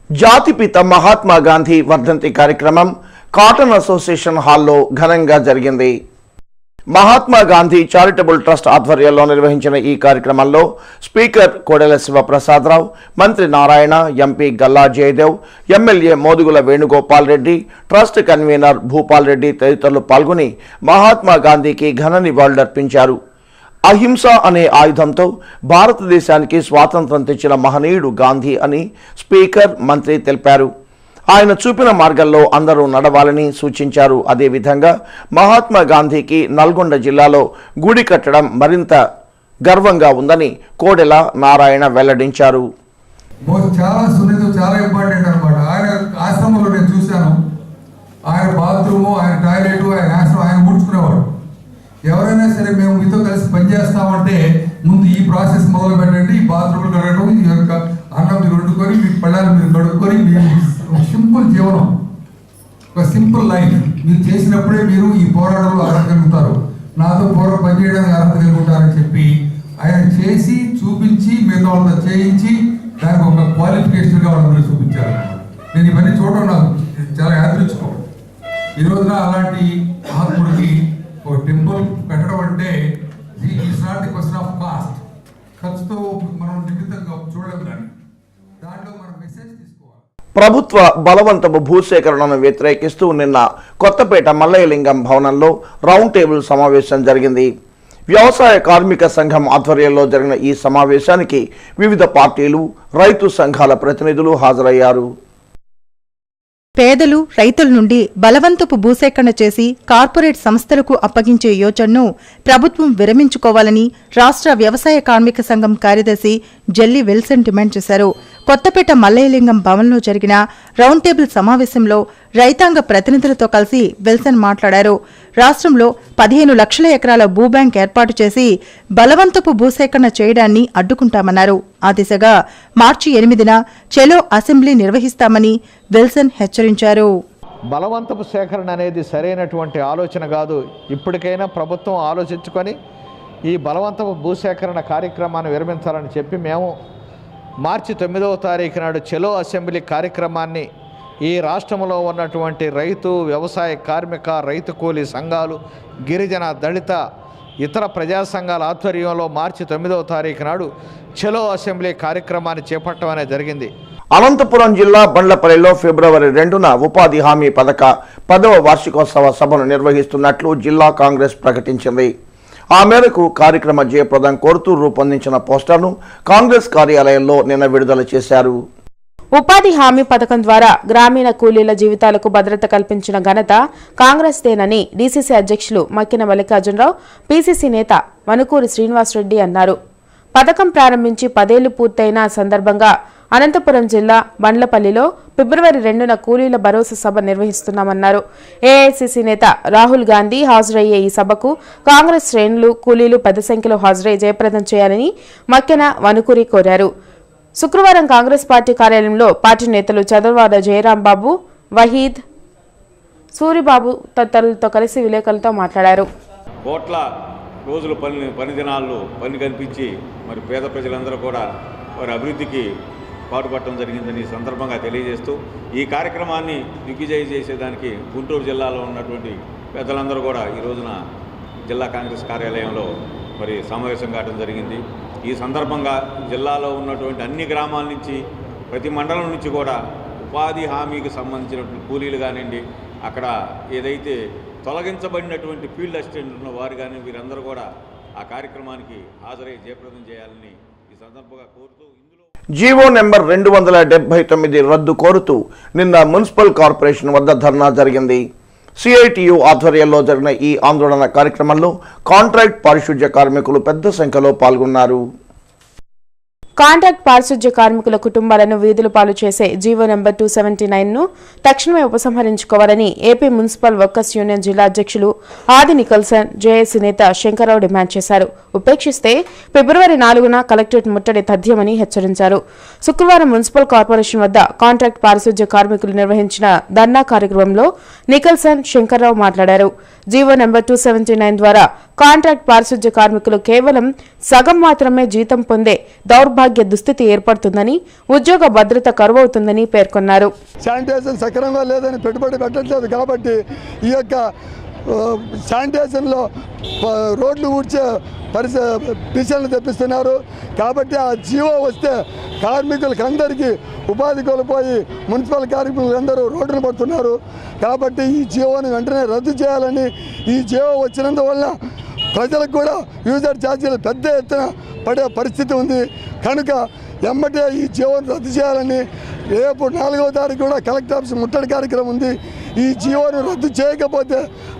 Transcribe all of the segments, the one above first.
జాతిపిత మహాత్మా గాంధీ వర్ధంతి కార్యక్రమం కాటన్ అసోసియేషన్ హాల్లో ఘనంగా జరిగింది. మహాత్మా గాంధీ చారిటబుల్ ట్రస్ట్ ఆధ్వర్యంలో నిర్వహించిన ఈ కార్యక్రమంలో స్పీకర్ కోడెల శివప్రసాదరావు, మంత్రి Narayana, MP Galla Jayadev, MLA Modugula Venugopal Reddy, trust convenor Bhupal Reddy తదితరులు పాల్గొని మహాత్మా గాంధీకి ఘన నివాళులర్పించారు. అహింస అనే ఆయుధంతో భారతదేశానికి స్వాతంత్రం తెచ్చిన మహనీయుడు గాంధీ అని స్పీకర్, మంత్రి తెలిపారు. ఆయన చూపిన మార్గంలో అందరూ నడవాలని సూచించారు. అదేవిధంగా మహాత్మా గాంధీకి నల్గొండ జిల్లాలో గుడి కట్టడం మరింత గర్వంగా ఉందని కోడెల నారాయణ వెల్లడించారు. చాలా సున్నితం, చాలా ఇంపార్టెంట్ అనమాట. ఆయన ఆశ్రమంలో నేను చూశాను. ఆయన బాత్రూము, ఆయన టాయిలెట్, ఆయన ఆశ్రమం ఆయన ముడుచుకునేవాడు. ఎవరైనా సరే మేము మీతో కలిసి పనిచేస్తామంటే ముందు ఈ ప్రాసెస్ మొదలు పెట్టండి. ఈ బాత్రూమ్లు కడగడం, ఈ యొక్క అన్నం మీరు వండుకొని, మీ పళ్ళాలు మీరు కడుక్కొని, మీరు సింపుల్ జీవనం, ఒక సింపుల్ లైఫ్ మీరు చేసినప్పుడే మీరు ఈ పోరాటంలో అర్హత కలుగుతారు, నాతో పనిచేయడానికి అర్హత కలుగుతారని చెప్పి ఆయన చేసి చూపించి మిగతా వాళ్ళతో చేయించి దానికి ఒక క్వాలిఫికేషన్గా వాళ్ళందరూ చూపించారు. నేను ఇవన్నీ చూడడం నాకు చాలా యాదృచ్ఛికం. ఈ రోజున అలాంటి మహాత్ముడికి ఒక టెంపుల్ పెట్టడం అంటే is not the question of cost. ఖర్చుతో మనం నిమిత్తంగా చూడలేము, దాంట్లో మనం మెసేజ్ తీసుకోవాలి. ప్రభుత్వ బలవంతపు భూసేకరణను వ్యతిరేకిస్తూ నిన్న కొత్తపేట మల్లయ్యలింగం భవనంలో రౌండ్ టేబుల్ సమావేశం జరిగింది. వ్యవసాయ కార్మిక సంఘం ఆధ్వర్యంలో జరిగిన ఈ సమావేశానికి వివిధ పార్టీలు, రైతు సంఘాల ప్రతినిధులు హాజరయ్యారు. పేదలు, రైతుల నుండి బలవంతపు భూసేకరణ చేసి కార్పొరేట్ సంస్థలకు అప్పగించే యోచనను ప్రభుత్వం విరమించుకోవాలని రాష్ట్ర వ్యవసాయ కార్మిక సంఘం కార్యదర్శి జల్లి విల్సన్ డిమాండ్ చేశారు. కొత్తపేట మల్లయ్యలింగం భవన్లో జరిగిన రౌండ్ టేబుల్ సమావేశంలో రైతాంగ ప్రతినిధులతో కలిసి విల్సన్ మాట్లాడారు. రాష్ట్రంలో 15 లక్షల ఎకరాల భూబ్యాంక్ ఏర్పాటు చేసి బలవంతపు భూసేకరణ చేయడాన్ని అడ్డుకుంటామన్నారు. ఆ దిశగా మార్చి 8న చెలో అసెంబ్లీ నిర్వహిస్తామని విల్సన్ హెచ్చరించారు. బలవంతపు సేకరణ అనేది సరైనటువంటి ఆలోచన కాదు. ఇప్పటికైనా ప్రభుత్వం ఆలోచించుకొని ఈ బలవంతపు భూసేకరణ కార్యక్రమాన్ని విరమించాలని చెప్పి మేము మార్చి 9వ తారీఖు నాడు చెలో అసెంబ్లీ కార్యక్రమాన్ని ఈ రాష్ట్రంలో ఉన్నటువంటి రైతు, వ్యవసాయ కార్మిక, రైతు కూలీ సంఘాలు, గిరిజన, దళిత, ఇతర ప్రజా సంఘాల ఆధ్వర్యంలో మార్చి 9వ తారీఖు నాడు చెలో అసెంబ్లీ కార్యక్రమాన్ని చేపట్టడం అనేది జరిగింది. అనంతపురం జిల్లా బండ్లపల్లిలో ఫిబ్రవరి 2న ఉపాధి హామీ పథక 10వ వార్షికోత్సవ సభను నిర్వహిస్తున్నట్లు జిల్లా కాంగ్రెస్ ప్రకటించింది. ఆ మేరకు కార్యక్రమ జయప్రదం కోరుతూ రూపొందించిన పోస్టర్ను కాంగ్రెస్ కార్యాలయంలో నిన్న విడుదల చేశారు. ఉపాధి హామీ పథకం ద్వారా గ్రామీణ కూలీల జీవితాలకు భద్రత కల్పించిన ఘనత కాంగ్రెస్ దేనని డీసీసీ అధ్యక్షులు మక్కిన మల్లికార్జునరావు, పీసీసీ నేత మనుకూరి శ్రీనివాసరెడ్డి అన్నారు. పథకం ప్రారంభించి 10 ఏళ్లు పూర్తయిన సందర్భంగా అనంతపురం జిల్లా బండ్లపల్లిలో ఫిబ్రవరి 2న కూలీల భరోసా సభ నిర్వహిస్తున్నామన్నారు. ఏఐసీసీ నేత రాహుల్ గాంధీ హాజరయ్యే ఈ సభకు కాంగ్రెస్ శ్రేణులు, కూలీలు పెద్ద సంఖ్యలో హాజరై జయప్రదం చేయాలని మక్కెన వనుకూరి కోరారు. శుక్రవారం కాంగ్రెస్ పార్టీ కార్యాలయంలో పార్టీ నేతలు చదర్వాడ జయరాంబాబు, వహీద్, సూరిబాబు తదితరులతో కలిసి విలేకరులతో మాట్లాడారు. కోట్ల రోజులు పని దినాల్లో పని కనిపించి మరి పేద ప్రజలందరూ కూడా వారి అభివృద్ధికి పాటుపడటం జరిగిందని సందర్భంగా తెలియజేస్తూ ఈ కార్యక్రమాన్ని దిగ్విజయం చేసేదానికి గుంటూరు జిల్లాలో ఉన్నటువంటి పెద్దలందరూ కూడా ఈ రోజున జిల్లా కాంగ్రెస్ కార్యాలయంలో మరి సమావేశం కావడం జరిగింది. ఈ సందర్భంగా జిల్లాలో ఉన్నటువంటి అన్ని గ్రామాల నుంచి, ప్రతి మండలం నుంచి కూడా ఉపాధి హామీకి సంబంధించినటువంటి కూలీలు కానివ్వండి, అక్కడ ఏదైతే తొలగించబడినటువంటి ఫీల్డ్ అసిస్టెంట్ ఉన్న వారు కానీ వీరందరూ కూడా ఆ కార్యక్రమానికి హాజరై జయప్రదం చేయాలని ఈ సందర్భంగా కోరుతూ జీవో నెంబర్ 279 రద్దు కోరుతూ నిన్న మున్సిపల్ కార్పొరేషన్ వద్ద ధర్నా జరిగింది. సిఐటియు ఆధ్వర్యంలో జరిగిన ఈ ఆందోళన కార్యక్రమంలో కాంట్రాక్ట్ పారిశుధ్య కార్మికులు పెద్ద సంఖ్యలో పాల్గొన్నారు. కాంట్రాక్ట్ పారిశుధ్య కార్మికుల కుటుంబాలను వీధుల పాలు చేసే జీవో నెంబర్ 279ను తక్షణమే ఉపసంహరించుకోవాలని ఏపీ మున్సిపల్ వర్కర్స్ యూనియన్ జిల్లా అధ్యక్షులు ఆది నికల్సన్, జేఏసీ నేత శంకర్రావు డిమాండ్ చేశారు. ఉపేక్షిస్తే ఫిబ్రవరి 4న కలెక్టరేట్ ముట్టడి తథ్యమని హెచ్చరించారు. శుక్రవారం మున్సిపల్ కార్పొరేషన్ వద్ద కాంట్రాక్ట్ పారిశుధ్య కార్మికులు నిర్వహించిన ధర్నా కార్యక్రమంలో నికల్సన్, శంకర్రావు మాట్లాడారు. జీవో నెంబర్ 279 ద్వారా కాంట్రాక్ట్ పారిశుధ్య కార్మికులు కేవలం సగం మాత్రమే జీతం పొందే దౌర్భాగ్య దుస్థితి ఏర్పడుతుందని, ఉద్యోగ భద్రత కరువవుతుందని పేర్కొన్నారు. శానిటైజేషన్ సక్రమంగా లేదని పెట్టుబడి పెట్టట్లేదు కాబట్టి ఈ యొక్క శానిటైజేషన్లో రోడ్లు ఊడ్చే మిషన్లు తెప్పిస్తున్నారు. కాబట్టి ఆ జీవో వస్తే కార్మికులకి అందరికీ ఉపాధి కోల్పోయి మున్సిపల్ కార్మికులందరూ రోడ్డును పడుతున్నారు. కాబట్టి ఈ జీవోని వెంటనే రద్దు చేయాలని, ఈ జీవో వచ్చినందువల్ల ప్రజలకు కూడా యూజర్ ఛార్జీలు పెద్ద ఎత్తున పడే పరిస్థితి ఉంది. కనుక ఎమ్మటే ఈ జీవోని రద్దు చేయాలని రేపు 4వ తారీఖు కూడా కలెక్టర్ ఆఫీస్ ముట్టడి కార్యక్రమం ఉంది. ఈ జీవోను రద్దు చేయకపోతే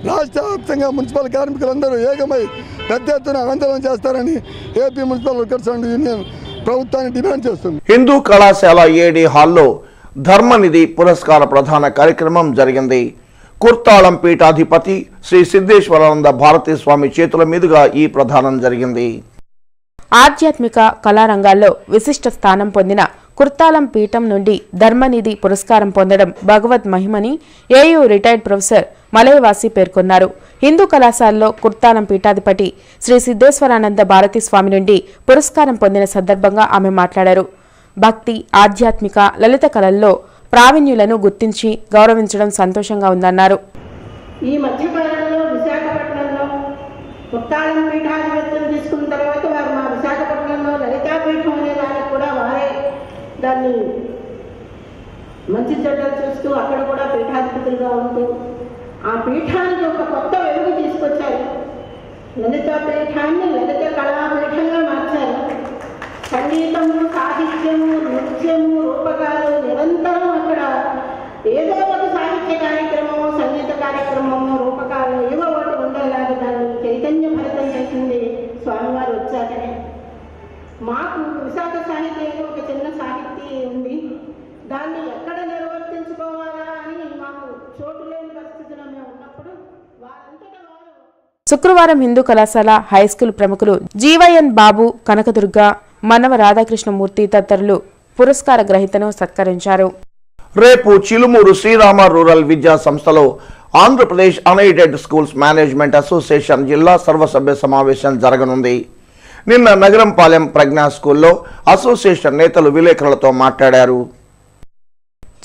రాష్ట్ర వ్యాప్తంగా మున్సిపల్ కార్మికులందరూ ఏకమై పెద్ద ఎత్తున ఆందోళన చేస్తారని AP municipal workers and union ప్రభుత్వాన్ని డిమాండ్ చేస్తుంది. హిందూ కళాశాల ఏడీ హాల్లో ధర్మనిధి పురస్కార ప్రధాన కార్యక్రమం జరిగింది. కుర్తాళం పీఠాధిపతి శ్రీ సిద్ధేశ్వరానంద భారతీ స్వామి చేతుల మీదుగా ఈ ప్రదానం జరిగింది. ఆధ్యాత్మిక కళారంగాల్లో విశిష్ట స్థానం పొందిన కుర్తాళం పీఠం నుండి ధర్మనిధి పురస్కారం పొందడం భగవద్ మహిమని ఏయూ రిటైర్డ్ ప్రొఫెసర్ మలయవాసి పేర్కొన్నారు. హిందూ కళాశాలలో కుర్తాళం పీఠాధిపతి శ్రీ సిద్ధేశ్వరానంద భారతీ స్వామి నుండి పురస్కారం పొందిన సందర్భంగా ఆమె మాట్లాడారు. భక్తి, ఆధ్యాత్మిక, లలిత కళల్లో ప్రావీణ్యులను గుర్తించి గౌరవించడం సంతోషంగా ఉందన్నారు. ఈ మధ్యకాలంలో విశాఖపట్నంలో కుర్తాళం పీఠాధిపత్యం తీసుకున్న తర్వాత వారు మా విశాఖపట్నంలో లలితాపీఠం అనే దానికి కూడా వారే దాన్ని మంచి చెడ్డలు చూస్తూ అక్కడ కూడా పీఠాధిపతులుగా ఉంటూ ఆ పీఠానికి ఒక కొత్త వెలుగు తీసుకొచ్చారు. లలిత పీఠాన్ని లలిత కళాపీఠంగా మార్చారు. సంగీతము, సాహిత్యము, నృత్యము, రూపకాలు నిరంతరం అక్కడ ఏదో ఒక సాహిత్య కార్యక్రమము, సంగీత కార్యక్రమము, రూపకాలు ఏవో ఒకటి ఉండేలాగా దాన్ని చైతన్య భరితం చేసింది స్వామివారు వచ్చాకనే. మాకు విశాఖ సాహిత్యంలో ఒక చిన్న సాహితీ ఉంది. దాన్ని ఎక్కడ నిర్వర్తించుకోవాలా అని మాకు చోటు లేని పరిస్థితిలో మేము ఉన్నప్పుడు వారంతటా వారు. శుక్రవారం హిందూ కళాశాల హైస్కూల్ ప్రముఖులు జీవైఎన్ బాబు, కనకదుర్గ, మనవ రాధాకృష్ణమూర్తి తదితరులు పురస్కార గ్రహీతను సత్కరించారు. రేపు చిలుమూరు శ్రీరామ రూరల్ విద్యా సంస్థలో Andhra Pradesh unaided schools management association జిల్లా సర్వసభ్య సమావేశం జరగనుంది. నిన్న నగరంపాలెం ప్రజ్ఞా స్కూల్లో అసోసియేషన్ నేతలు విలేకరులతో మాట్లాడారు.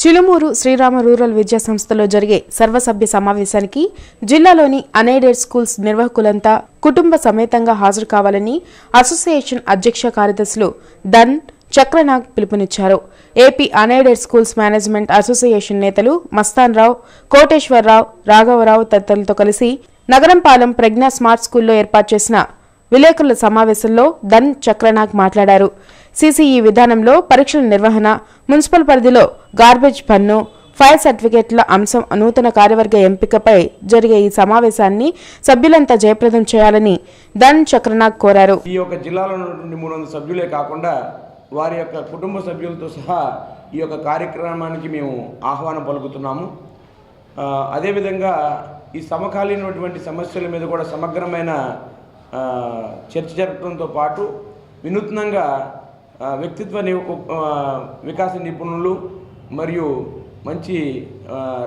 చిలుమూరు శ్రీరామ రూరల్ విద్యా సంస్థలో జరిగే సర్వసభ్య సమావేశానికి జిల్లాలోని అన్ఎయిడెడ్ స్కూల్స్ నిర్వాహకులంతా కుటుంబ సమేతంగా హాజరు కావాలని అసోసియేషన్ అధ్యక్ష కార్యదర్శులు ధన్ చక్రనాగ్ పిలుపునిచ్చారు. AP unaided schools management association నేతలు మస్తాన్ రావు, కోటేశ్వరరావు, రాఘవరావు తదితరులతో కలిసి నగరంపాలెం ప్రజ్ఞా స్మార్ట్ స్కూల్లో ఏర్పాటు చేసిన విలేకరుల సమావేశంలో ధన్ చక్రనాగ్ మాట్లాడారు. సీసీఈ విధానంలో పరీక్షల నిర్వహణ, మున్సిపల్ పరిధిలో గార్బేజ్ పన్ను, ఫైర్ సర్టిఫికేట్ల అంశం, నూతన కార్యవర్గ ఎంపికపై జరిగే ఈ సమావేశాన్ని సభ్యులంతా జయప్రదం చేయాలని ధన్ చక్రనాగ్ కోరారు. ఈ యొక్క జిల్లాలో నుండి 300 సభ్యులే కాకుండా వారి యొక్క కుటుంబ సభ్యులతో సహా ఈ యొక్క కార్యక్రమానికి మేము ఆహ్వానం పలుకుతున్నాము. అదేవిధంగా ఈ సమకాలీనటువంటి సమస్యల మీద కూడా సమగ్రమైన చర్చ జరపడంతో పాటు వినూత్నంగా వ్యక్తిత్వ వికాస నిపుణులు మరియు మంచి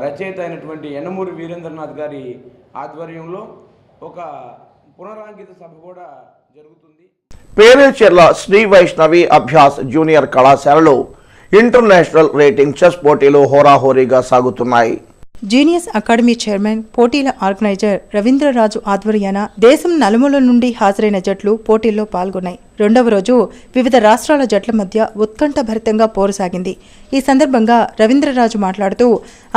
రచయిత అయినటువంటి యనమూరి వీరేంద్రనాథ్ గారి ఆధ్వర్యంలో ఒక పునరాంకిత సభ కూడా జరుగుతుంది. పేరేచెర్ల శ్రీ వైష్ణవి అభ్యాస్ జూనియర్ కళాశాలలో ఇంటర్నేషనల్ రేటింగ్ చెస్ పోటీలు హోరాహోరీగా సాగుతున్నాయి. జీనియస్ అకాడమీ చైర్మన్, పోటీల ఆర్గనైజర్ రవీంద్రరాజు ఆధ్వర్యాన దేశం నలుమూల నుండి హాజరైన జట్లు పోటీల్లో పాల్గొన్నాయి. రెండవ రోజు వివిధ రాష్ట్రాల జట్ల మధ్య ఉత్కంఠభరితంగా పోరు సాగింది. ఈ సందర్భంగా రవీంద్రరాజు మాట్లాడుతూ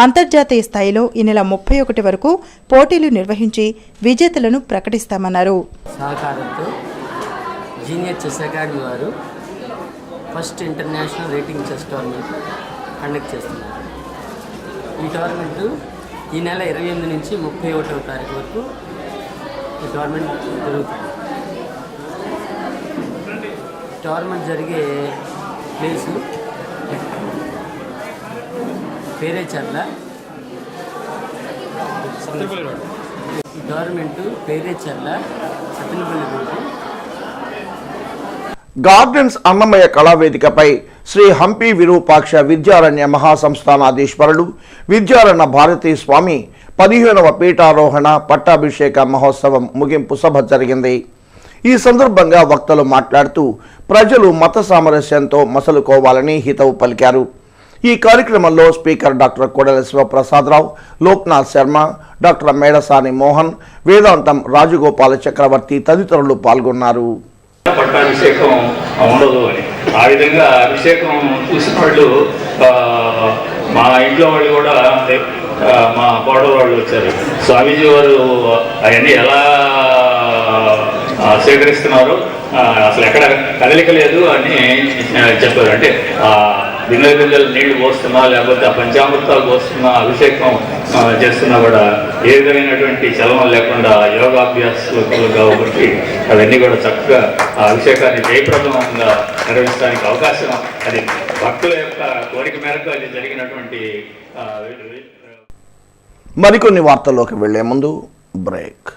అంతర్జాతీయ స్థాయిలో ఈ నెల 31 వరకు పోటీలు నిర్వహించి విజేతలను ప్రకటిస్తామన్నారు. జూనియర్ చెస్ అకాడమీ వారు first international rating chess tournament conduct చేస్తున్నారు. ఈ టోర్నమెంటు ఈ నెల 28 నుంచి 31వ తారీఖు వరకు ఈ టోర్నమెంట్ జరుగుతుంది. టోర్నమెంట్ జరిగే ప్లేసు పేరేచెర్ల. ఈ tournament Perecherla Sattenapalli road. Gardens Annamayya కళావేదికపై శ్రీ హంపి విరూపాక్ష విద్యారణ్య మహాసంస్థానాధీశ్వరుడు విద్యారణ్య భారతీ స్వామి 15వ పీఠారోహణ పట్టాభిషేక మహోత్సవం ముగింపు సభ జరిగింది. ఈ సందర్భంగా వక్తలు మాట్లాడుతూ ప్రజలు మత సామరస్యంతో మసలుకోవాలని హితవు పలికారు. ఈ కార్యక్రమంలో speaker doctor Kodela Sivaprasada Rao, Loknath Sharma, doctor Medasani Mohan, Vedantam Rajagopala చక్రవర్తి తదితరులు పాల్గొన్నారు. పట్టాభిషేకం ఉండదు అని ఆ విధంగా అభిషేకం చూసిన వాళ్ళు మా ఇంట్లో వాళ్ళు కూడా మా కోడల వాళ్ళు వచ్చారు. స్వామీజీ వారు అవన్నీ ఎలా స్వీకరిస్తున్నారు, అసలు ఎక్కడ కదలిక లేదు అని చెప్పారు. అంటే బిందెల బిందెలు నీళ్లు పోస్తున్నా, లేకపోతే ఆ పంచామృతాలు పోస్తున్నా, అభిషేకం చేస్తున్నా కూడా ఏ విధమైనటువంటి చలనం లేకుండా యోగాభ్యాసాలు కాబట్టి అవన్నీ కూడా చక్కగా ఆ అభిషేకాన్ని జయప్రదంగా నిర్వహించడానికి అవకాశం, అది భక్తుల యొక్క కోరిక మేరకు అది జరిగినటువంటి. మరికొన్ని వార్తల్లోకి వెళ్లే ముందు బ్రేక్.